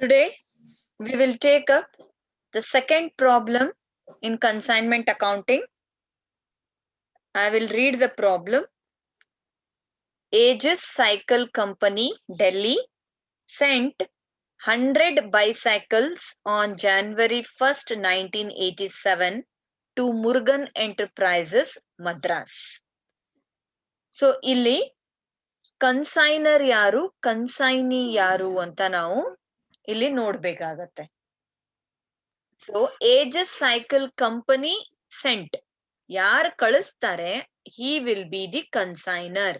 Today, we will take up the second problem in consignment accounting. I will read the problem. Aegis Cycle Company, Delhi, sent 100 bicycles on January 1st, 1987 to Murugan Enterprises, Madras. So, ಇಲ್ಲಿ consignor ಯಾರು consignee ಯಾರು ಅಂತ ನಾವು ಇಲ್ಲಿ ನೋಡ್ಬೇಕಾಗತ್ತೆ. So Ages cycle company sent ಯಾರು ಕಳಿಸ್ತಾರೆ he will be the consignor.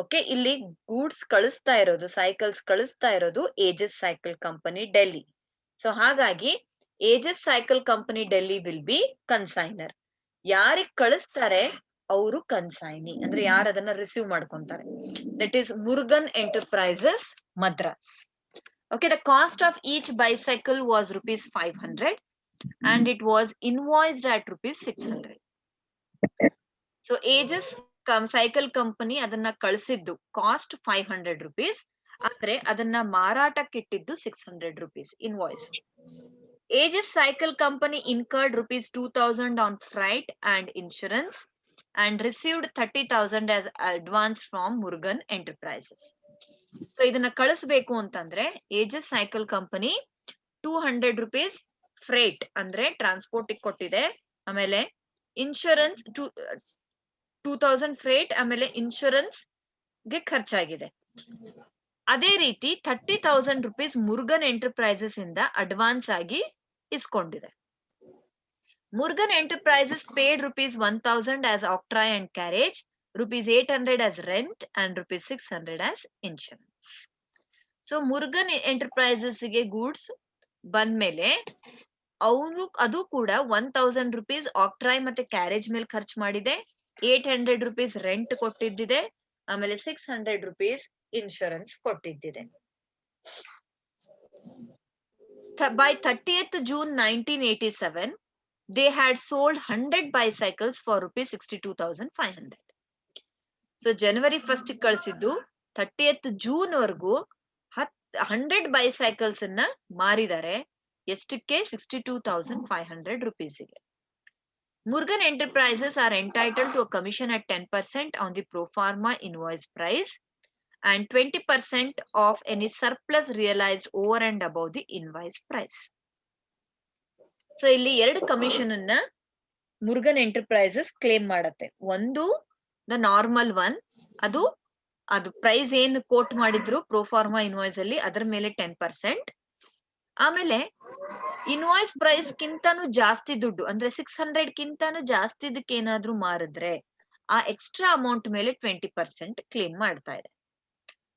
Okay, ಇಲ್ಲಿ ಗೂಡ್ಸ್ ಕಳಿಸ್ತಾ ಇರೋದು ಸೈಕಲ್ಸ್ ಕಳಿಸ್ತಾ ಇರೋದು Ages cycle company Delhi. So ಹಾಗಾಗಿ Ages cycle company Delhi will be consignor. ಯಾರಿಗ್ ಕಳಿಸ್ತಾರೆ ಅವರು ಕನ್ಸೈನಿ, ಅಂದ್ರೆ ಯಾರು ಅದನ್ನ ರಿಸೀವ್ ಮಾಡ್ಕೊಂತಾರೆ. That is Murugan enterprises Madras. Okay, the cost of each bicycle was rupees 500 and it was invoiced at rupees 600. So Aegis cycle company ಅದನ್ನ ಕಳಿಸಿದ್ದು cost 500 rupees, ಆದ್ರೆ ಅದನ್ನ ಮಾರಾಟಕ್ಕೆ ಇಟ್ಟಿದ್ದು 600 rupees invoice. Aegis cycle company incurred rupees 2000 on freight and insurance and received 30,000 as advance from Murugan Enterprises. So ಇದನ್ನ ಕಳಿಸ್ಬೇಕು ಅಂತಂದ್ರೆ ages cycle company 200 rupees freight ಅಂದ್ರೆ transport ಕೊಟ್ಟಿದೆ, ಆಮೇಲೆ ಇನ್ಶೂರೆನ್ಸ್ 2000 ಫ್ರೇಟ್, ಆಮೇಲೆ ಇನ್ಶೂರೆನ್ಸ್ ಗೆ ಖರ್ಚಾಗಿದೆ. ಅದೇ ರೀತಿ 30,000 rupees ಮುರುಗನ್ ಎಂಟರ್ಪ್ರೈಸಸ್ ಇಂದ ಅಡ್ವಾನ್ಸ್ ಆಗಿ ಇಸ್ಕೊಂಡಿದೆ. Murugan enterprises paid rupees 1000 as octroi and carriage, rupees 800 as rent and rupees 600 as insurance. So Murugan enterprises ಗೆ ಗೂಡ್ಸ್ ಬಂದ್ಮೇಲೆ ಅವರು ಅದು ಕೂಡ 1000 rupees ಆಕ್ಟ್ರಾಯ್ ಮತ್ತೆ ಕ್ಯಾರೇಜ್ ಮೇಲೆ ಖರ್ಚು ಮಾಡಿದೆ, 800 rupees ರೆಂಟ್ ಕೊಟ್ಟಿದ್ದಿದೆ, ಆಮೇಲೆ 600 rupees ಇನ್ಶೂರೆನ್ಸ್ ಕೊಟ್ಟಿದ್ದಿದೆ. By 30th June 1987, they had sold 100 bicycles for rupees 62,500. So January 1st ಕಳಿಸಿದ್ದು 30th June ವರೆಗೂ 100 ಬೈಸೈಕಲ್ಸ್ ಅನ್ನ ಮಾರಿದ್ದಾರೆ. ಎಷ್ಟಕ್ಕೆ? 62,500 rupeesಗೆ. Murugan Enterprises are entitled to a commission at 10% on the pro forma invoice price and 20% of any surplus realized over and above the invoice price. So ಇಲ್ಲಿ ಎರಡು commission ಅನ್ನ Murugan enterprises claim ಮಾಡತ್ತೆ. ಒಂದು the normal one, ಅದು price ಏನು coat ಮಾಡಿದ್ರು proforma invoice ಅಲ್ಲಿ ಅದರ ಮೇಲೆ 10%. ಆಮೇಲೆ ಇನ್ವಾಯ್ಸ್ ಪ್ರೈಸ್ ಕಿಂತಾನು ಜಾಸ್ತಿ ದುಡ್ಡು ಅಂದ್ರೆ 600 ಕಿಂತಾನು ಜಾಸ್ತಿದಕ್ಕೆ ಏನಾದ್ರೂ ಮಾರಿದ್ರೆ ಆ ಎಕ್ಸ್ಟ್ರಾ ಅಮೌಂಟ್ ಮೇಲೆ 20% ಕ್ಲೇಮ್ ಮಾಡ್ತಾ ಇದೆ.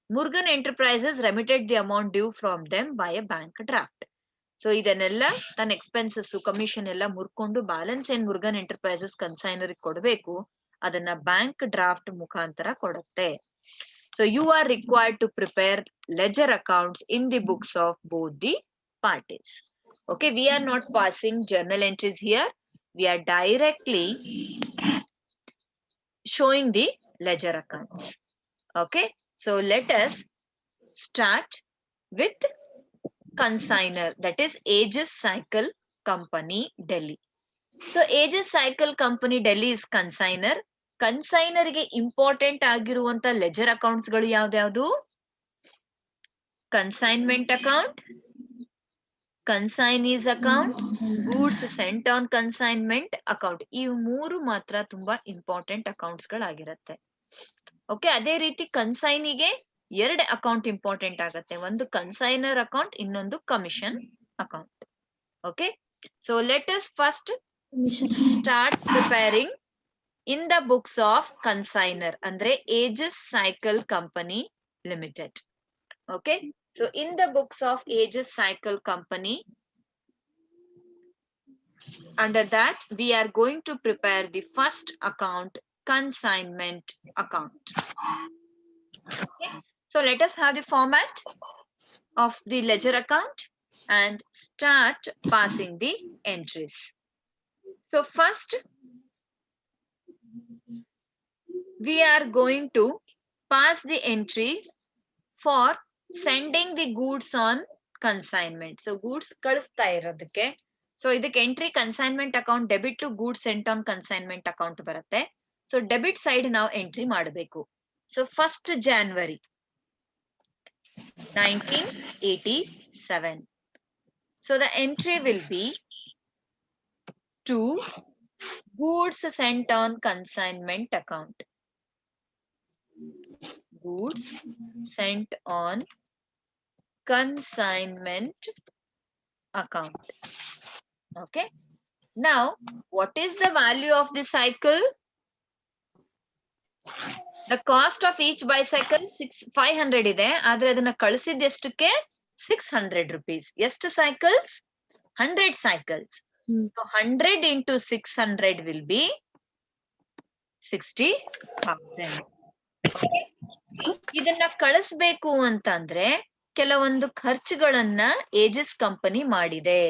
Murugan enterprises remitted the amount due from them by a bank draft. So ಇದನ್ನೆಲ್ಲ ತನ್ನ ಎಕ್ಸ್ಪೆನ್ಸಸ್ ಕಮಿಷನ್ ಎಲ್ಲ ಮುರ್ಕೊಂಡು ಬ್ಯಾಲೆನ್ಸ್ ಏನ್ ಮುರುಗನ್ ಎಂಟರ್ಪ್ರೈಸಸ್ ಕನ್ಸೈನರ್ ಕೊಡಬೇಕು ಅದನ್ನ ಬ್ಯಾಂಕ್ ಡ್ರಾಫ್ಟ್ ಮುಖಾಂತರ ಕೊಡುತ್ತೆ. So you are required to prepare ledger accounts in the books of both the parties. Okay, we are not passing journal entries here. We are directly showing the ledger accounts. Okay, so let us start with consignor, that is Aegis Cycle Company, Delhi. So Aegis Cycle Company, Delhi is consignor. Consignor ಗೆ important ಆಗಿರುವಂತ leisure accounts ಗಳು ಯಾವ್ದ್ಯಾವ್ದು? Consignment account, consignees account, goods sent on consignment account. ಈ ಮೂರು ಮಾತ್ರ ತುಂಬಾ important accounts ಗಳಾಗಿರತ್ತೆ. Okay, ಅದೇ ರೀತಿ ಕನ್ಸೈನಿಗೆ 2 ಅಕೌಂಟ್ ಇಂಪಾರ್ಟೆಂಟ್ ಆಗತ್ತೆ, ಒಂದು ಕನ್ಸೈನರ್ ಅಕೌಂಟ್, ಇನ್ನೊಂದು commission account. Okay, so let us first start preparing in the books of consignor andre Aegis Cycle Company Limited. Okay, so in the books of Aegis Cycle Company, under that we are going to prepare the first account, consignment account. Okay, so let us have the format of the ledger account and start passing the entries. So first we are going to pass the entries for sending the goods on consignment. So goods ಕಳಿಸ್ತಾ ಇರೋದಕ್ಕೆ. So ಇದಕ್ಕೆ entry consignment account debit to goods sent on consignment account ಬರುತ್ತೆ. So debit side ನಾವು entry ಮಾಡಬೇಕು. So 1st January 1987. So the entry will be to goods sent on consignment account. Goods sent on consignment account. Okay. Now, what is the value of the cycle? The cost of each bicycle 500 ಇದೆ. ಆದ್ರೆ ಅದನ್ನ ಕಳಿಸಿದ ಎಷ್ಟಕ್ಕೆ 600 rupees. ಎಷ್ಟು cycles? 100 cycles. So 100 into 600 will be 60,000. Okay. ಇದನ್ನ ಕಳಿಸ್ಬೇಕು ಅಂತಂದ್ರೆ ಕೆಲವೊಂದು ಖರ್ಚುಗಳನ್ನ ಏಜಿಸ್ ಕಂಪನಿ ಮಾಡಿದೆ.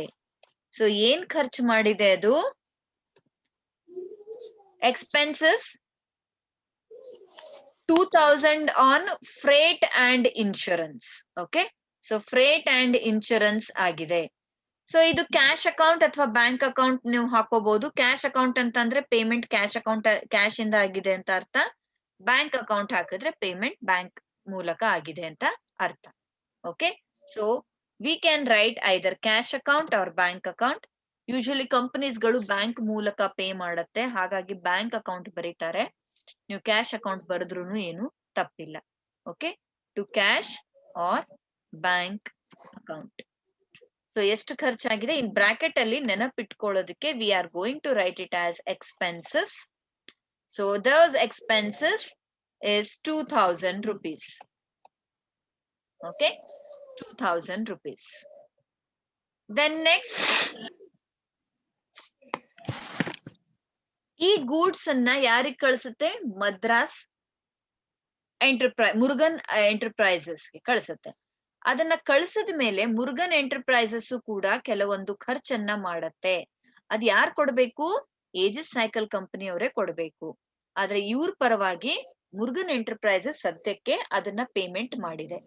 ಸೊ ಏನ್ ಖರ್ಚು ಮಾಡಿದೆ ಅದು? Expenses 2000 on freight and insurance. Okay. So freight and insurance ಆಗಿದೆ. ಸೊ ಇದು ಕ್ಯಾಶ್ ಅಕೌಂಟ್ ಅಥವಾ ಬ್ಯಾಂಕ್ ಅಕೌಂಟ್ ನೀವು ಹಾಕೋಬಹುದು. ಕ್ಯಾಶ್ ಅಕೌಂಟ್ ಅಂತಂದ್ರೆ ಪೇಮೆಂಟ್ ಕ್ಯಾಶ್ ಅಕೌಂಟ್ ಕ್ಯಾಶ್ ಇಂದ ಆಗಿದೆ ಅಂತ ಅರ್ಥ. ಬ್ಯಾಂಕ್ ಅಕೌಂಟ್ ಹಾಕಿದ್ರೆ ಪೇಮೆಂಟ್ ಬ್ಯಾಂಕ್ ಮೂಲಕ ಆಗಿದೆ ಅಂತ ಅರ್ಥ. Okay. So we can write either cash account R bank account. Usually companies ಗಳು ಬ್ಯಾಂಕ್ ಮೂಲಕ ಪೇ ಮಾಡುತ್ತೆ, ಹಾಗಾಗಿ ಬ್ಯಾಂಕ್ ಅಕೌಂಟ್ ಬರೀತಾರೆ. ನೀವು ಕ್ಯಾಶ್ ಅಕೌಂಟ್ ಬರೆದ್ರು ಏನು ತಪ್ಪಿಲ್ಲ. Okay. To cash or bank account. So ಎಷ್ಟು ಖರ್ಚಾಗಿದೆ ಇನ್ ಬ್ರಾಕೆಟ್ ಅಲ್ಲಿ ನೆನಪಿಟ್ಕೊಳ್ಳೋದಕ್ಕೆ we are going to write it as expenses. So those expenses is 2000 rupees. Okay, 2000 rupees. Then next, ಈ ಗೂಡ್ಸ್ ಅನ್ನ ಯಾರಿಗೆ ಕಳಿಸುತ್ತೆ? ಮದ್ರಾಸ್ ಮುರುಗನ್ ಎಂಟರ್ಪ್ರೈಸಸ್ ಗೆ ಕಳಿಸುತ್ತೆ. ಅದನ್ನ ಕಳಿಸಿದ ಮೇಲೆ ಮುರುಗನ್ ಎಂಟರ್ಪ್ರೈಸಸ್ ಕೂಡ ಕೆಲವೊಂದು ಖರ್ಚನ್ನ ಮಾಡತ್ತೆ. ಅದ್ ಯಾರು ಕೊಡ್ಬೇಕು? ಏಜಿಸ್ ಸೈಕಲ್ ಕಂಪನಿ ಅವರೇ ಕೊಡ್ಬೇಕು. ಆದ್ರೆ ಇವ್ರ ಪರವಾಗಿ ಮುರುಗನ್ ಎಂಟರ್ಪ್ರೈಸಸ್ ಸದ್ಯಕ್ಕೆ ಅದನ್ನ ಪೇಮೆಂಟ್ ಮಾಡಿದೆ.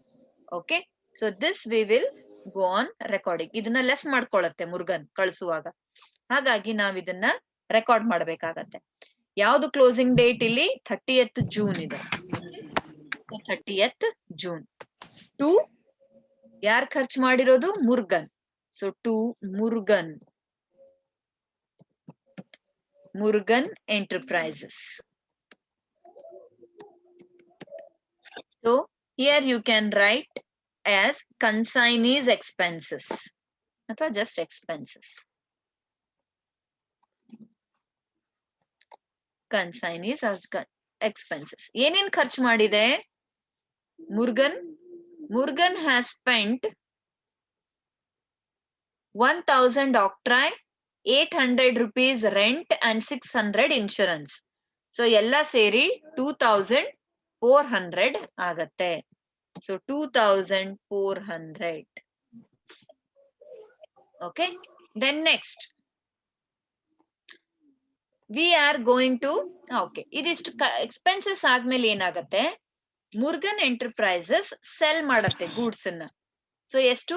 Okay. So this we will go on recording. ಇದನ್ನ ಲೆಸ್ ಮಾಡ್ಕೊಳತ್ತೆ ಮುರುಗನ್ ಕಳಿಸುವಾಗ, ಹಾಗಾಗಿ ನಾವ್ ಇದನ್ನ ರೆಕಾರ್ಡ್ ಮಾಡ್ಬೇಕಾಗತ್ತೆ. ಯಾವ್ದು ಕ್ಲೋಸಿಂಗ್ ಡೇಟ್ ಇಲ್ಲಿ? 30th June ಇದೆ. 30th June. ಟು ಯಾರ್ ಖರ್ಚು ಮಾಡಿರೋದು? Murugan. So to Murugan enterprises. So here you can write as consignees expenses ಅಥವಾ just expenses. Consignees or expenses. ಏನೇನ್ ಖರ್ಚು ಮಾಡಿದೆ Murugan has spent 1000 octroi, 800 rupees rent and 600 insurance. So ಎಲ್ಲ ಸೇರಿ 2400 ಆಗತ್ತೆ. So 2400. Okay. Then next we are going to okay. ಇದಿಷ್ಟು expenses ಆದ್ಮೇಲೆ ಏನಾಗತ್ತೆ? ಮುರುಗನ್ ಎಂಟರ್ಪ್ರೈಸಸ್ ಸೆಲ್ ಮಾಡತ್ತೆ ಗೂಡ್ಸ್ ಅನ್ನ. ಸೊ ಎಷ್ಟು?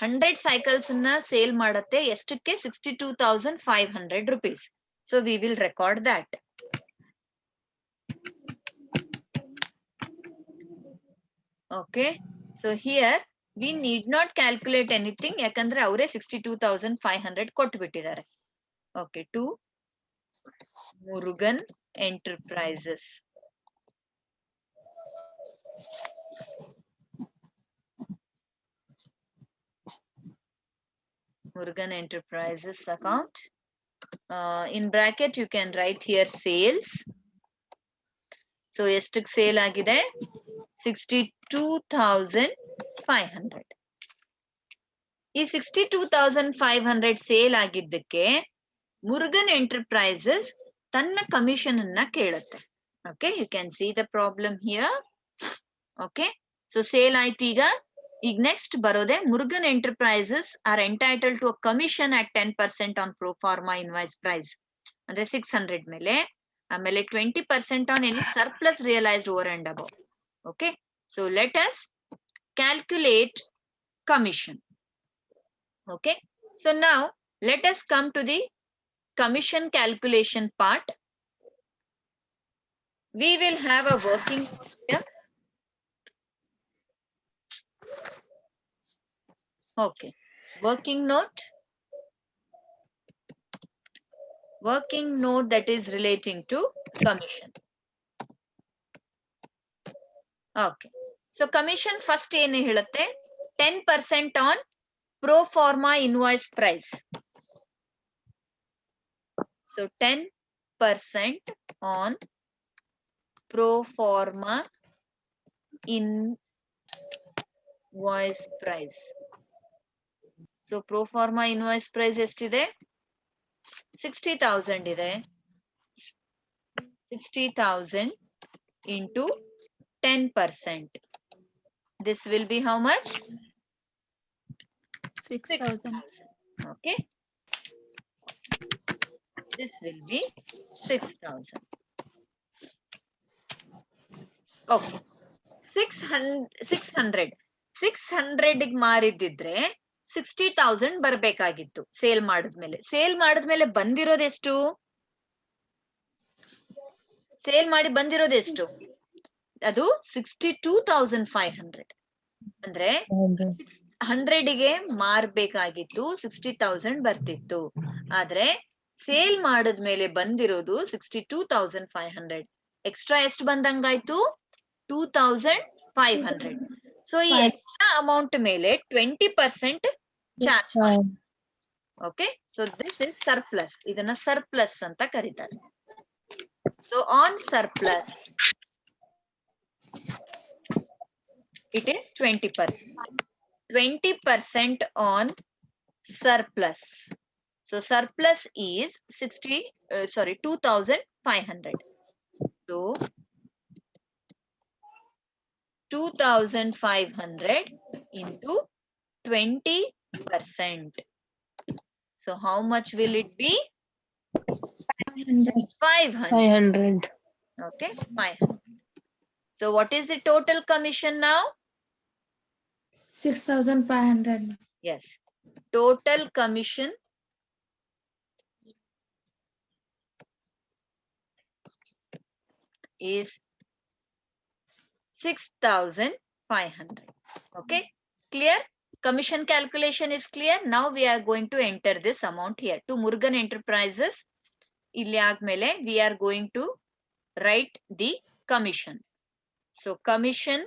100 ಸೈಕಲ್ಸ್ ಅನ್ನ ಸೇಲ್ ಮಾಡತ್ತೆ. ಎಷ್ಟಕ್ಕೆ? 62,500 rupees. So we will record that. Okay. So here we need not calculate anything ಯಾಕಂದ್ರೆ ಅವರೇ 62,500 ಕೊಟ್ಬಿಟ್ಟಿದ್ದಾರೆ. Okay. To Murugan enterprises. Murugan Enterprises account. In bracket you can write here sales. So ಎಷ್ಟಕ್ಕೆ sale ಆಗಿದೆ? 62,500. ಈ 62,500 sale ಆಗಿದ್ದಕ್ಕೆ Murugan enterprises ತನ್ನ commission ಅನ್ನ ಕೇಳುತ್ತೆ. Okay. You can see the problem here. Okay. So sale ಆಯ್ತು. ಈಗ ನೆಕ್ಸ್ಟ್ ಬರೋದೆ Murugan enterprises are entitled to a commission at 10% on pro forma invoice price. ಅಂದ್ರೆ 600 ಮೇಲೆ, ಆಮೇಲೆ 20% on any surplus realised over and above. Okay. So let us calculate commission. Okay. So now let us come to the commission calculation part. We will have a working here. Okay. Working note that is relating to commission. Okay. So commission first ಏನು ಹೇಳುತ್ತೆ 10% on pro forma invoice price. So 10% on pro forma invoice price. So pro forma invoice price ಎಷ್ಟಿದೆ 60,000 ಇದೆ 60,000 into 10%. This will be how much? 6,000. Okay. This will be 6,000. Okay. 600 ಮಾರಿದ್ದಿದ್ರೆ 60,000 ಬರ್ಬೇಕಾಗಿತ್ತು sale ಮಾಡಿದ್ಮೇಲೆ ಬಂದಿರೋದೆಷ್ಟು sale ಮಾಡಿ ಬಂದಿರೋದೆಷ್ಟು ಅದು 62,500 ಅಂದ್ರೆ 100ಗೆ ಮಾರ್ಬೇಕಾಗಿತ್ತು 60,000 ಬರ್ತಿತ್ತು ಆದ್ರೆ ಸೇಲ್ ಮಾಡಿದ್ಮೇಲೆ ಬಂದಿರೋದು 62,500 ಎಕ್ಸ್ಟ್ರಾ ಎಷ್ಟು ಬಂದಂಗಾಯ್ತು 2,500 ಸೊ ಈ ಎಕ್ಸ್ಟ್ರಾ ಅಮೌಂಟ್ ಮೇಲೆ 20% ಚಾರ್ಜ್ ಮಾಡಿ okay so this is surplus ಇದನ್ನ ಸರ್ಪ್ಲಸ್ ಅಂತ ಕರೀತಾರೆ so on surplus it is 20%. 20% on surplus. So surplus is 2,500. So 2,500 into 20%. So how much will it be? 500. Okay, 500. So what is the total commission now? 6,500. Yes. Total commission is 6,500. Okay. Clear? Commission calculation is clear. Now we are going to enter this amount here. To Murugan Enterprises, ಇಲ್ಲಿ ಆದ್ಮೇಲೆ we are going to write the commissions. So commission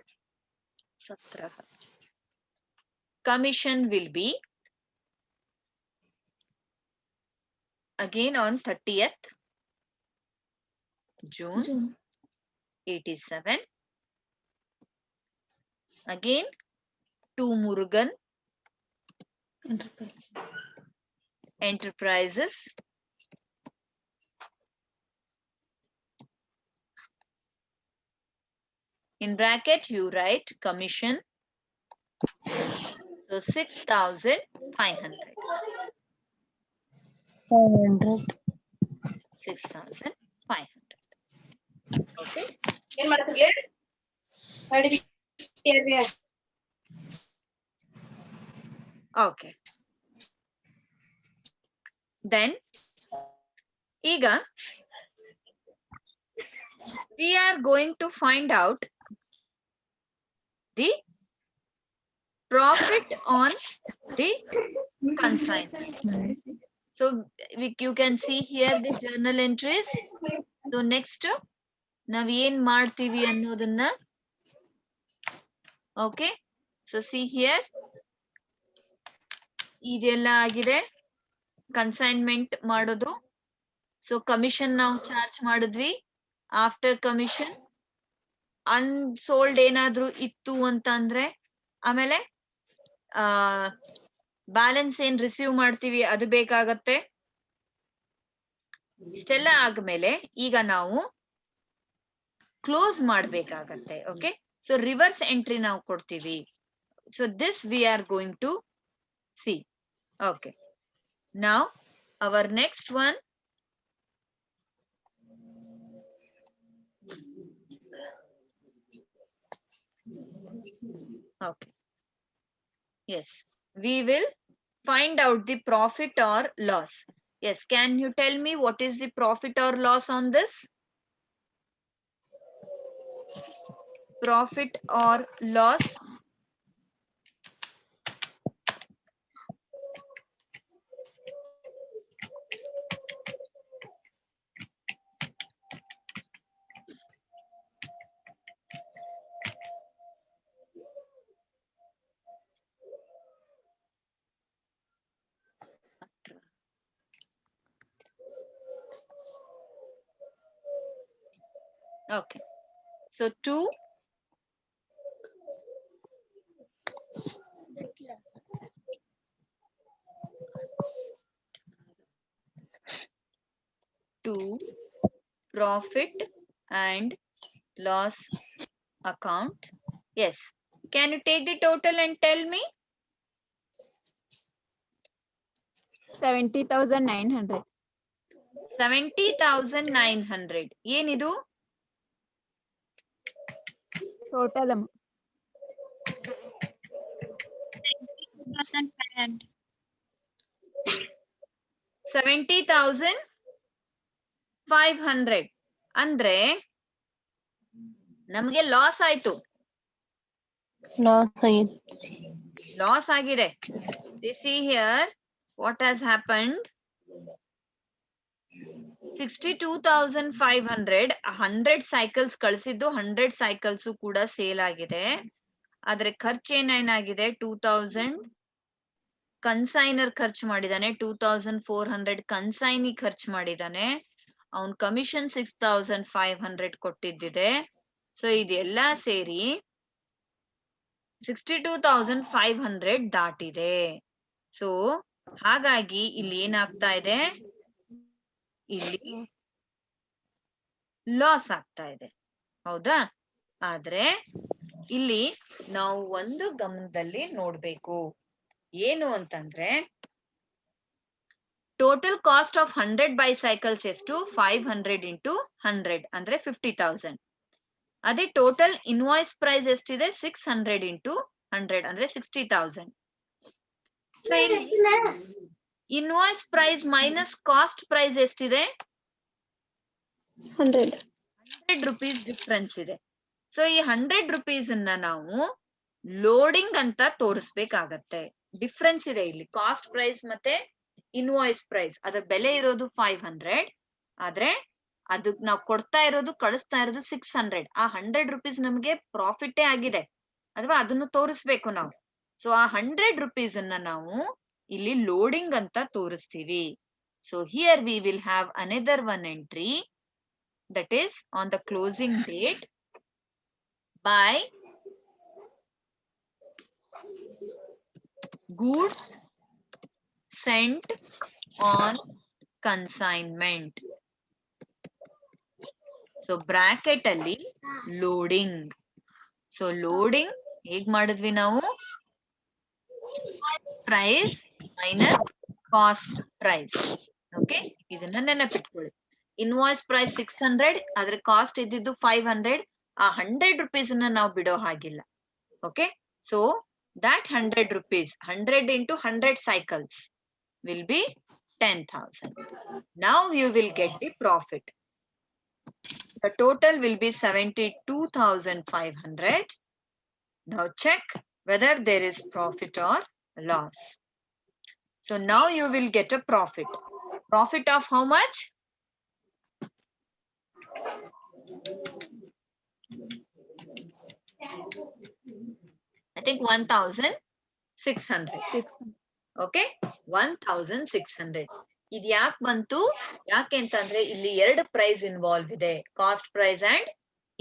will be again on 30th June 87. Again to Murugan Enterprises. In bracket you write commission. So 6,500. 6,500. Okay. Okay. Then ಈಗ we are going to find out the profit on the consignment. So you can see here the journal entries. So next ನಾವ್ ಏನ್ ಮಾಡ್ತೀವಿ ಅನ್ನೋದನ್ನ okay. So see here ಇದೆಲ್ಲ ಆಗಿದೆ consignment ಮಾಡೋದು so commission ನಾವು charge ಮಾಡಿದ್ವಿ ಆಫ್ಟರ್ ಕಮಿಷನ್ ಅನ್ಸೋಲ್ಡ್ ಏನಾದ್ರೂ ಇತ್ತು ಅಂತ ಅಂದ್ರೆ ಆಮೇಲೆ ಬ್ಯಾಲೆನ್ಸ್ ಏನ್ ರಿಸೀವ್ ಮಾಡ್ತೀವಿ ಅದು ಬೇಕಾಗತ್ತೆ ಇಷ್ಟೆಲ್ಲ ಆದ್ಮೇಲೆ ಈಗ ನಾವು ಕ್ಲೋಸ್ ಮಾಡ್ಬೇಕಾಗತ್ತೆ ಓಕೆ ಸೊ ರಿವರ್ಸ್ ಎಂಟ್ರಿ ನಾವು ಕೊಡ್ತೀವಿ so this we are going to see okay. Now our next one okay. Yes, we will find out the profit or loss. Yes, can you tell me what is the profit or loss on this? Profit or loss? Okay. So 2 to profit and loss account. Yes. Can you take the total and tell me? 70,900. 70,900. ಏನಿದು? Total amount. 70,500 ಅಂದ್ರೆ ನಮಗೆ loss ಆಯ್ತು. Loss ಆಗಿದೆ. See here what has happened. 62,500 100 cycles ಕಳಿಸಿದ್ದು 100 cycles ಕೂಡ sale ಆಗಿದೆ. ಆದ್ರೆ ಖರ್ಚು ಏನಾಗಿದೆ 2000 ಕನ್ಸೈನರ್ ಖರ್ಚು ಮಾಡಿದಾನೆ, 2400 ಕನ್ಸೈನಿ ಖರ್ಚು ಮಾಡಿದಾನೆ. ಅವನ್ ಕಮಿಷನ್ 6500 ಕೊಟ್ಟಿದ್ದಿದೆ. ಸೊ ಇದೆಲ್ಲ ಸೇರಿ 62,500 ದಾಟಿದೆ. ಸೊ ಹಾಗಾಗಿ ಇಲ್ಲಿ ಏನಾಗ್ತಾ ಇದೆ, ಇಲ್ಲಿ ಲಾಸ್ ಆಗ್ತಾ ಇದೆ. ಹೌದಾ? ಆದ್ರೆ ಇಲ್ಲಿ ನಾವು ಒಂದು ಗಮನದಲ್ಲಿ ನೋಡ್ಬೇಕು. ಏನು ಅಂತಂದ್ರೆ ಟೋಟಲ್ ಕಾಸ್ಟ್ ಆಫ್ 100 ಬೈಸೈಕಲ್ಸ್ ಎಷ್ಟು? 500 into 100 ಅಂದ್ರೆ 50,000. ಅದೇ ಟೋಟಲ್ ಇನ್ವಾಯ್ಸ್ ಪ್ರೈಸ್ ಎಷ್ಟಿದೆ? 600 into 100 ಅಂದ್ರೆ 60,000. ಸೊ ಇಲ್ಲಿ invoice price minus cost price ಎಷ್ಟಿದೆ? 100 rupees ಡಿಫ್ರೆನ್ಸ್ ಇದೆ. ಸೊ ಈ 100 rupees ಅನ್ನ ನಾವು ಲೋಡಿಂಗ್ ಅಂತ ತೋರಿಸ್ಬೇಕಾಗತ್ತೆ. ಡಿಫ್ರೆನ್ಸ್ ಇದೆ ಇಲ್ಲಿ ಕಾಸ್ಟ್ ಪ್ರೈಸ್ ಮತ್ತೆ ಇನ್ವಾಯ್ಸ್ ಪ್ರೈಸ್. ಅದರ ಬೆಲೆ ಇರೋದು 500, ಆದ್ರೆ ಅದಕ್ ನಾವು ಕೊಡ್ತಾ ಇರೋದು ಕಳಿಸ್ತಾ ಇರೋದು 600. ಆ 100 rupees ನಮಗೆ ಪ್ರಾಫಿಟ್ ಆಗಿದೆ, ಅಥವಾ ಅದನ್ನು ತೋರಿಸ್ಬೇಕು ನಾವು. ಸೊ ಆ 100 rupees ಅನ್ನ ನಾವು ಇಲ್ಲಿ ಲೋಡಿಂಗ್ ಅಂತ ತೋರಿಸ್ತೀವಿ. So here we will have another one entry, that is on the closing date by goods sent on consignment. So bracket ಅಲ್ಲಿ loading. So loading ಹೇಗ್ ಮಾಡಿದ್ವಿ ನಾವು? Price minus cost price. Okay, ಇದನ್ನ ನೆನಪಿಟ್ಕೊಳ್ಳಿ. ಇನ್ವಾಯ್ಸ್ ಪ್ರೈಸ್ 600, ಆದ್ರೆ cost ಇದ್ದಿದ್ದು 500. ಆ 100 rupees ಅನ್ನ ನಾವು ಬಿಡೋ ಹಾಗಿಲ್ಲ. Okay, so that 100 rupees, 100 into 100 cycles will be 10,000. Now you will get the profit. The total will be 72,500. Now check whether there is profit or loss. So now you will get a profit. Profit of how much? I think 1,600. 600. Okay, 1,600. ಇದು ಯಾಕೆ ಬಂತು? ಯಾಕೆ ಅಂತಂದ್ರೆ ಇಲ್ಲಿ ಎರಡು price involve ಇದೆ, cost price and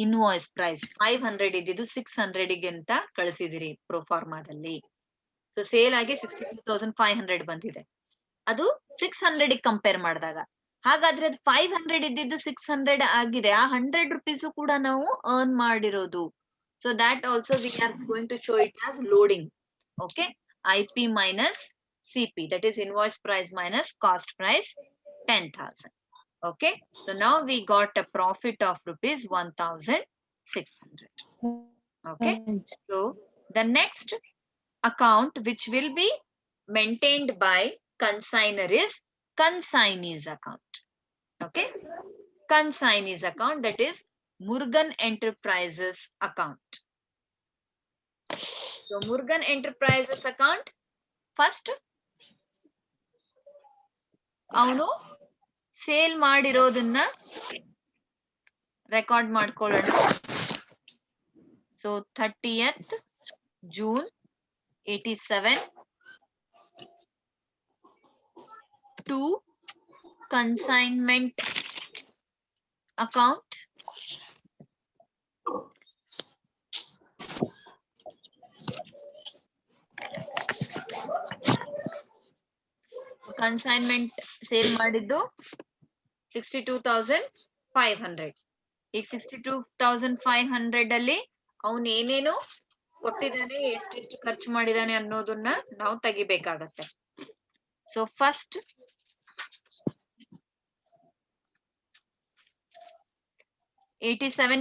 invoice price. 500 ಇದ್ದಿದ್ದು 600 ಅಂತ ಕಳಿಸಿದಿರಿ ಪ್ರೋಫಾರ್ಮಾದಲ್ಲಿ. ಸೊ ಸೇಲ್ ಆಗಿ 62,500 ಬಂದಿದೆ. ಅದು 600 ಕಂಪೇರ್ ಮಾಡಿದಾಗ. ಹಾಗಾದ್ರೆ ಅದು 500 ಇದ್ದಿದ್ದು 600 ಆಗಿದೆ. ಆ 100 rupees ಕೂಡ ನಾವು ಅರ್ನ್ ಮಾಡಿರೋದು. So that also we are going to show it as loading. Okay, IP minus CP, that is invoice price minus cost price, 10,000. Okay, so now we got a profit of rupees 1,600. Okay, so the next account which will be maintained by consignor is consignee's account. Okay, consignee's account, that is Murugan Enterprises account. So Murugan Enterprises account, first ಅವನು sale ಮಾಡಿರೋದನ್ನ record ಮಾಡ್ಕೊಳ್ಳೋಣ. So 30th June 87 to consignment account. Consignment sale ಮಾಡಿದ್ದು 62,500. ಈಗ 62,500 ಅಲ್ಲಿ ಅವನು ಏನೇನು ಕೊಟ್ಟಿದ್ದಾನೆ, ಎಷ್ಟೆಷ್ಟು ಖರ್ಚು ಮಾಡಿದಾನೆ ಅನ್ನೋದನ್ನ ನಾವು ತೆಗಿಬೇಕಾಗತ್ತೆ. ಸೊ ಫಸ್ಟ್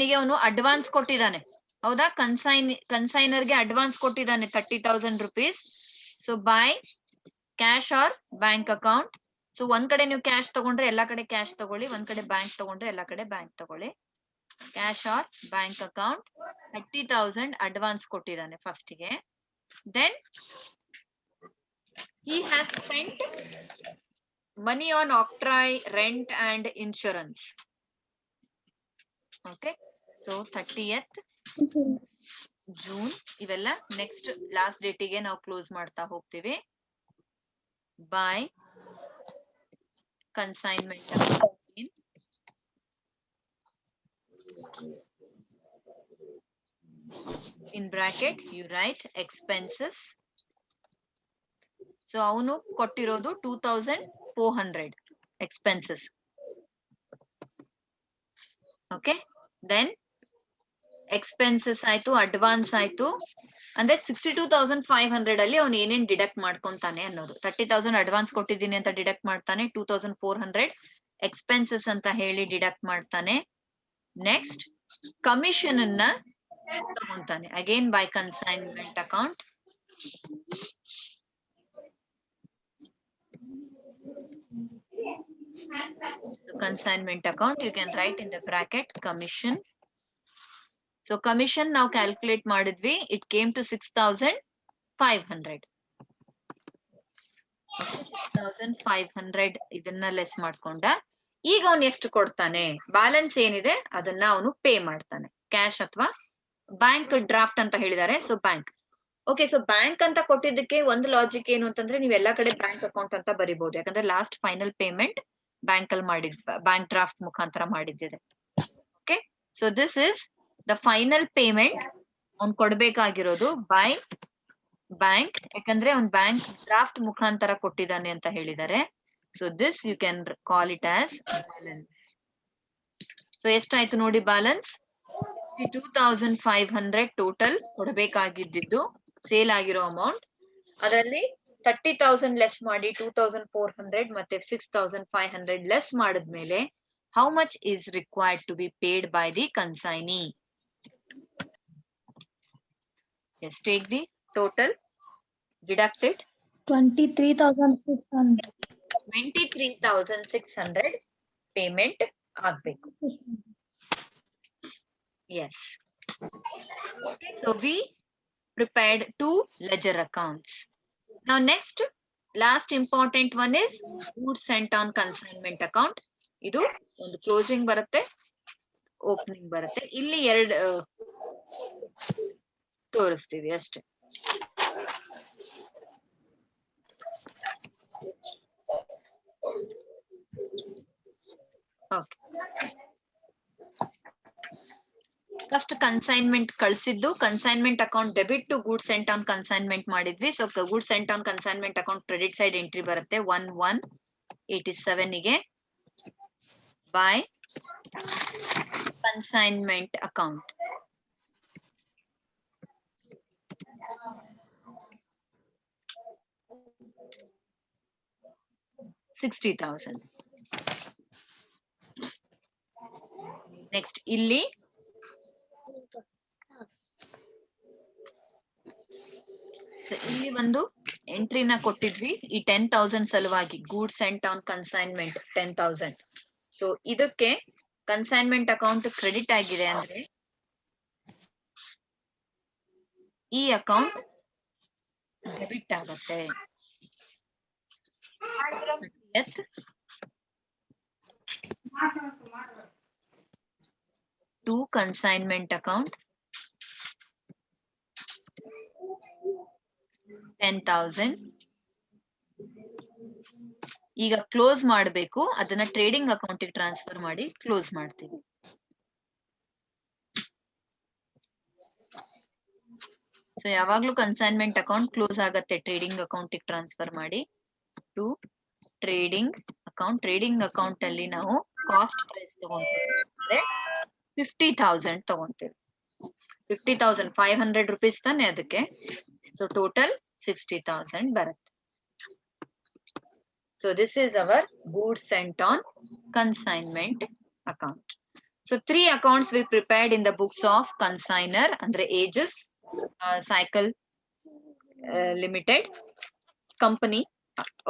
ಗೆ ಅವನು ಅಡ್ವಾನ್ಸ್ ಕೊಟ್ಟಿದ್ದಾನೆ, ಹೌದಾ? ಕನ್ಸೈನರ್ಗೆ ಅಡ್ವಾನ್ಸ್ ಕೊಟ್ಟಿದ್ದಾನೆ 30,000 rupees. So by cash or bank account. So ಒಂದ್ ಕಡೆ ನೀವು ಕ್ಯಾಶ್ ತಗೊಂಡ್ರೆ ಎಲ್ಲಾ ಕಡೆ ಕ್ಯಾಶ್ ತಗೊಳ್ಳಿ, ಒಂದ್ ಕಡೆ ಬ್ಯಾಂಕ್ ತಗೊಂಡ್ರೆ ಎಲ್ಲಾ ಕಡೆ ಬ್ಯಾಂಕ್ ತಗೊಳ್ಳಿ. Cash or bank account 30,000 advance ಕೊಟ್ಟಿದ್ದಾನೆ ಫಸ್ಟ್ ಗೆ. Then he has spent money on octroi, rent and insurance. Okay, so 30th June ಇವೆಲ್ಲ ನೆಕ್ಸ್ಟ್ ಲಾಸ್ಟ್ ಡೇಟಿಗೆ ನಾವು ಕ್ಲೋಸ್ ಮಾಡ್ತಾ ಹೋಗ್ತೀವಿ. By consignment in bracket you write expenses. So ಅವನು ಕೊಟ್ಟಿರೋದು 2,400 expenses. Okay, then expenses ಆಯ್ತು, ಅಡ್ವಾನ್ಸ್ ಆಯ್ತು. ಅಂದ್ರೆ 62,500 ಅಲ್ಲಿ ಅವನು ಏನೇನ್ ಡಿಡಕ್ಟ್ ಮಾಡ್ಕೊಂತಾನೆ ಅನ್ನೋದು. 30,000 ಅಡ್ವಾನ್ಸ್ ಕೊಟ್ಟಿದ್ದೀನಿ ಅಂತ ಡಿಡಕ್ಟ್ ಮಾಡ್ತಾನೆ, 2,400 ಎಕ್ಸ್ಪೆನ್ಸಸ್ ಅಂತ ಹೇಳಿ ಡಿಡಕ್ಟ್ ಮಾಡ್ತಾನೆ. ನೆಕ್ಸ್ಟ್ ಕಮಿಷನ್ ಅನ್ನ ತಗೊಂತಾನೆ again by consignment account. Consignment account you can write in the bracket commission. So commission ನಾವು ಕ್ಯಾಲ್ಕುಲೇಟ್ ಮಾಡಿದ್ವಿ, it came to 6,500. 6,500 ಇದನ್ನ ಲೆಸ್ ಮಾಡ್ಕೊಂಡ. ಈಗ ಅವನು ಎಷ್ಟು ಕೊಡ್ತಾನೆ, ಬ್ಯಾಲೆನ್ಸ್ ಏನಿದೆ ಅದನ್ನ ಅವನು ಪೇ ಮಾಡ್ತಾನೆ. ಕ್ಯಾಶ್ ಅಥವಾ ಬ್ಯಾಂಕ್ ಡ್ರಾಫ್ಟ್ ಅಂತ ಹೇಳಿದ್ದಾರೆ. So bank. Okay, so bank ಅಂತ ಕೊಟ್ಟಿದ್ದಕ್ಕೆ ಒಂದು ಲಾಜಿಕ್ ಏನು ಅಂತಂದ್ರೆ ನೀವು ಎಲ್ಲಾ ಕಡೆ ಬ್ಯಾಂಕ್ ಅಕೌಂಟ್ ಅಂತ ಬರಿಬಹುದು, ಯಾಕಂದ್ರೆ ಲಾಸ್ಟ್ ಫೈನಲ್ ಪೇಮೆಂಟ್ ಬ್ಯಾಂಕ್ ಅಲ್ಲಿ ಮಾಡಿದ್, ಬ್ಯಾಂಕ್ ಡ್ರಾಫ್ಟ್ ಮುಖಾಂತರ ಮಾಡಿದ್ದಿದೆ. Okay, so this is the final payment ಅವ್ನು ಕೊಡ್ಬೇಕಾಗಿರೋದು ಬೈ ಬ್ಯಾಂಕ್, ಯಾಕಂದ್ರೆ ಅವ್ನ್ ಬ್ಯಾಂಕ್ ಡ್ರಾಫ್ಟ್ ಮುಖಾಂತರ ಕೊಟ್ಟಿದ್ದಾನೆ ಅಂತ ಹೇಳಿದ್ದಾರೆ. So this you can call it as balance. So ಎಷ್ಟಾಯ್ತು ನೋಡಿ ಬ್ಯಾಲೆನ್ಸ್, 2,500 ಟೋಟಲ್ ಕೊಡಬೇಕಾಗಿದ್ದು ಸೇಲ್ ಆಗಿರೋ ಅಮೌಂಟ್. ಅದರಲ್ಲಿ 30,000 ಲೆಸ್ ಮಾಡಿ 2,400 ಮತ್ತೆ 6,500 ಲೆಸ್ ಮಾಡಿದ್ಮೇಲೆ how much is required to be paid by the consignee? Yes, take the total, deduct it. 23,600. 23,600 payment ಆಗ್ಬೇಕು. Yes. Okay, so we prepared 2 ledger accounts. Now next, last important one is goods sent on consignment account. ಇದು ಒಂದು closing ಬರುತ್ತೆ, opening ಬರುತ್ತೆ. ಇಲ್ಲಿ ಎರಡು ತೋರಿಸ್ತೀವಿ ಅಷ್ಟೇ. Okay, first consignment ಕಳಿಸಿದ್ದು, consignment account debit to goods sent on consignment ಮಾಡಿದ್ವಿ. So goods sent on consignment account credit side entry ಬರುತ್ತೆ 1187 ಗೆ ಬೈ ಕನ್ಸೈನ್ಮೆಂಟ್ ಅಕೌಂಟ್. $60,000. ನೆಕ್ಸ್ಟ್ ಇಲ್ಲಿ ಇಲ್ಲಿ ಒಂದು ಎಂಟ್ರಿನ ಕೊಟ್ಟಿದ್ವಿ ಈ 10,000 ಸಲುವಾಗಿ goods sent on consignment 10,000. So ಇದಕ್ಕೆ ಕನ್ಸೈನ್ಮೆಂಟ್ ಅಕೌಂಟ್ ಕ್ರೆಡಿಟ್ ಆಗಿದೆ ಅಂದ್ರೆ ಈ ಅಕೌಂಟ್ ಡೆಬಿಟ್ ಆಗತ್ತೆ. To consignment account 10,000. ಈಗ ಕ್ಲೋಸ್ ಮಾಡಬೇಕು, ಅದನ್ನ ಟ್ರೇಡಿಂಗ್ ಅಕೌಂಟ್ ಟ್ರಾನ್ಸ್ಫರ್ ಮಾಡಿ ಕ್ಲೋಸ್ ಮಾಡ್ತೀವಿ. ಸೊ ಯಾವಾಗ್ಲೂ ಕನ್ಸೈನ್ಮೆಂಟ್ ಅಕೌಂಟ್ ಕ್ಲೋಸ್ ಆಗತ್ತೆ ಟ್ರೇಡಿಂಗ್ ಅಕೌಂಟ್ ಟ್ರಾನ್ಸ್ಫರ್ ಮಾಡಿ. To trading account. Trading account ಅಲ್ಲಿ ನಾವು ಕಾಸ್ಟ್ ಪ್ರೈಸ್ ತಗೊಂತೀವಿ, 50,000 ತಗೊಂತೀವಿ. 50,000 500 rupees ತಾನೆ ಅದಕ್ಕೆ. ಸೊ ಟೋಟಲ್ 60,000 ಬರುತ್ತೆ. So this is our goods sent on consignment account. So 3 accounts we prepared in the books of consignor andre Aegis Cycle Limited company.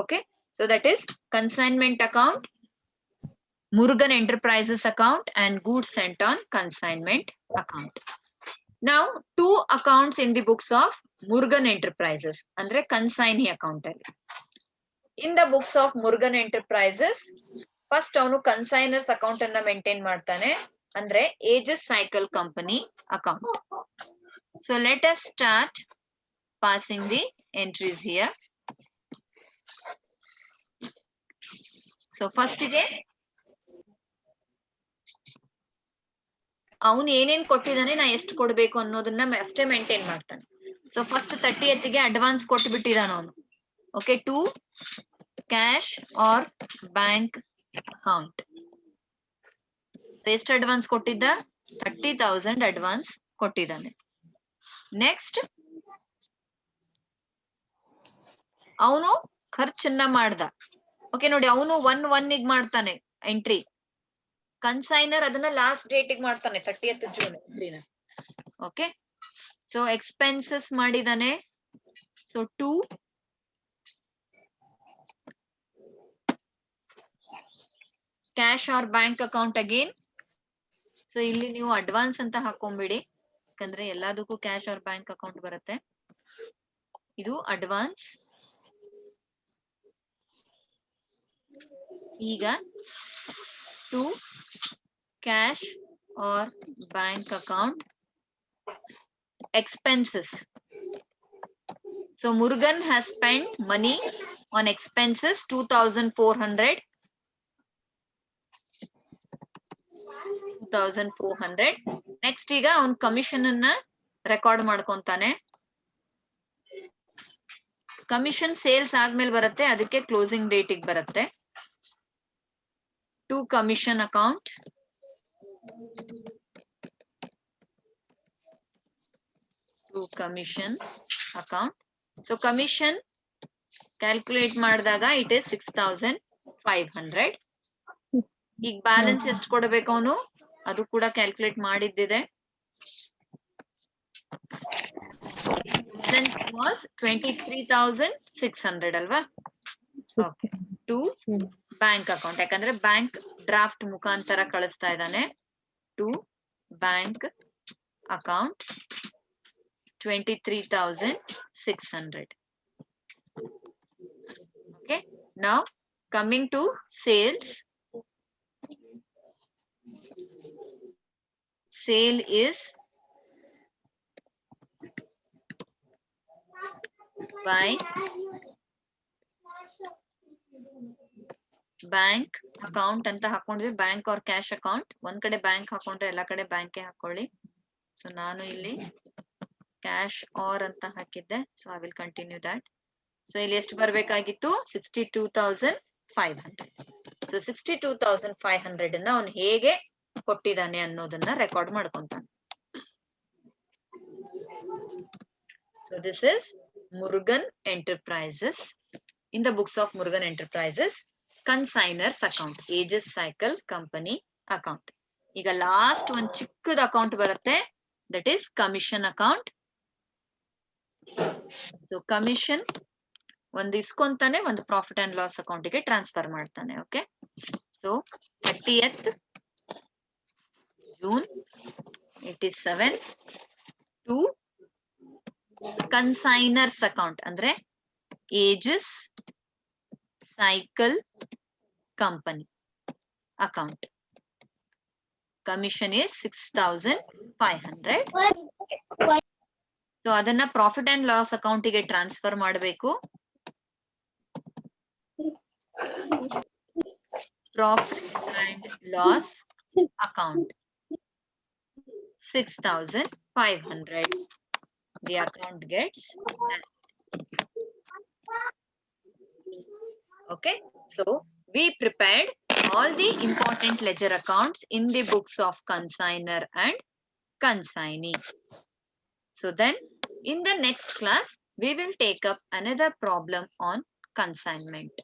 Okay, so that is consignment account, Murugan Enterprises account, and goods sent on consignment account. Now 2 accounts in the books of Murugan Enterprises andre consignee account alli. In the books of Murugan Enterprises, first avanu consignors account anna maintain ಮಾಡ್ತಾನೆ ಅಂದ್ರೆ Aegis Cycle Company account. So let us start passing the entries here. So first ಗೆ ಅವನು ಏನೇನ್ ಕೊಟ್ಟಿದ್ದಾನೆ, ನಾ ಎಷ್ಟು ಕೊಡ್ಬೇಕು ಅನ್ನೋದನ್ನ ಅಷ್ಟೇ ಮೇಂಟೈನ್ ಮಾಡ್ತಾನೆ. ಸೊ ಫಸ್ಟ್ 30th ಗೆ ಅಡ್ವಾನ್ಸ್ ಕೊಟ್ಬಿಟ್ಟಿದಾನ ಅವನು. Okay, to cash or bank account. ಎಷ್ಟು ಅಡ್ವಾನ್ಸ್ ಕೊಟ್ಟಿದ್ದ? 30,000 ಅಡ್ವಾನ್ಸ್ ಕೊಟ್ಟಿದ್ದಾನೆ. ನೆಕ್ಸ್ಟ್ ಅವನು ಖರ್ಚನ್ನ ಮಾಡ್ದ. ಓಕೆ ನೋಡಿ, ಅವನು 1/1 ಮಾಡ್ತಾನೆ ಎಂಟ್ರಿ. ಕನ್ಸೈನರ್ ಅದನ್ನ ಲಾಸ್ಟ್ ಡೇಟ್ ಮಾಡ್ತಾನೆ 30th June ಎಂಟ್ರಿನ. ಓಕೆ, ಸೊ ಎಕ್ಸ್ಪೆನ್ಸಸ್ ಮಾಡಿದಾನೆ. So 2 cash or bank account again. So ಇಲ್ಲಿ ನೀವು ಅಡ್ವಾನ್ಸ್ ಅಂತ ಹಾಕೊಂಡ್ಬಿಡಿ, ಯಾಕಂದ್ರೆ ಎಲ್ಲದಕ್ಕೂ ಕ್ಯಾಶ್ ಆರ್ ಬ್ಯಾಂಕ್ ಅಕೌಂಟ್ ಬರುತ್ತೆ. ಇದು ಅಡ್ವಾನ್ಸ್. ಈಗ to cash or bank account expenses. So Murugan has spent money on expenses 2,400. Next ಈಗ ಅವನ್ ಕಮಿಷನ್ ಅನ್ನ ರೆಕಾರ್ಡ್ ಮಾಡ್ಕೊಂತಾನೆ. ಕಮಿಷನ್ ಸೇಲ್ಸ್ ಆದ್ಮೇಲೆ ಬರುತ್ತೆ, ಅದಕ್ಕೆ ಕ್ಲೋಸಿಂಗ್ ಡೇಟ್ ಬರುತ್ತೆ. To commission account. To commission account. So commission calculate ಮಾಡಿದಾಗ ಇಟ್ ಇಸ್ 6,500. ಈಗ balance ಎಷ್ಟು ಕೊಡಬೇಕು ಅವನು, ಅದು ಕೂಡ ಕ್ಯಾಲ್ಕುಲೇಟ್ ಮಾಡಿದ್ದಿದೆ. ವಾಸ್ 23,600 ಅಲ್ವಾ? ಓಕೆ, ಟು ಬ್ಯಾಂಕ್ ಅಕೌಂಟ್, ಯಾಕಂದ್ರೆ ಬ್ಯಾಂಕ್ ಡ್ರಾಫ್ಟ್ ಮುಖಾಂತರ ಕಳಿಸ್ತಾ ಇದ್ದಾನೆ. To bank account 23,600. Okay, now coming to sales. Sale is by bank account ಅಂತ ಹಾಕೊಂಡ್ವಿ. Bank or cash account. ಒಂದ್ ಕಡೆ ಬ್ಯಾಂಕ್ ಹಾಕೊಂಡ್ರೆ ಎಲ್ಲಾ ಕಡೆ ಬ್ಯಾಂಕ್ ಹಾಕೊಳ್ಳಿ. ಸೊ ನಾನು ಇಲ್ಲಿ ಕ್ಯಾಶ್ ಆರ್ ಅಂತ ಹಾಕಿದ್ದೆ. So I will continue that. So ಇಲ್ಲಿ ಎಷ್ಟು ಬರ್ಬೇಕಾಗಿತ್ತು? 62,500. ಸೊ 62,500 ಅನ್ನ ಅವನು ಹೇಗೆ ಕೊಟ್ಟಿದ್ದಾನೆ ಅನ್ನೋದನ್ನ ರೆಕಾರ್ಡ್ ಮಾಡ್ಕೊಂತಾನೆ. So this is Murugan Enterprises. In the books of Murugan Enterprises, consignors account, Aegis Cycle Company account. ಈಗ ಲಾಸ್ಟ್ ಒಂದ್ ಚಿಕ್ಕದ ಅಕೌಂಟ್ ಬರುತ್ತೆ, that is commission account. So commission ಒಂದು ಇಸ್ಕೊಂತಾನೆ, ಒಂದು ಪ್ರಾಫಿಟ್ ಅಂಡ್ ಲಾಸ್ ಅಕೌಂಟಿಗೆ ಟ್ರಾನ್ಸ್ಫರ್ ಮಾಡ್ತಾನೆ. Okay, so 30th June 87 to consignor's account ಅಂದ್ರೆ Ages cycle company account. Commission is 6500. So ಅದನ್ನ ಪ್ರಾಫಿಟ್ ಅಂಡ್ ಲಾಸ್ ಅಕೌಂಟಿಗೆ ಟ್ರಾನ್ಸ್ಫರ್ ಮಾಡಬೇಕು. Profit and loss account 6500. The account gets done. Okay, so we prepared all the important ledger accounts in the books of consignor and consignee. So then in the next class we will take up another problem on consignment.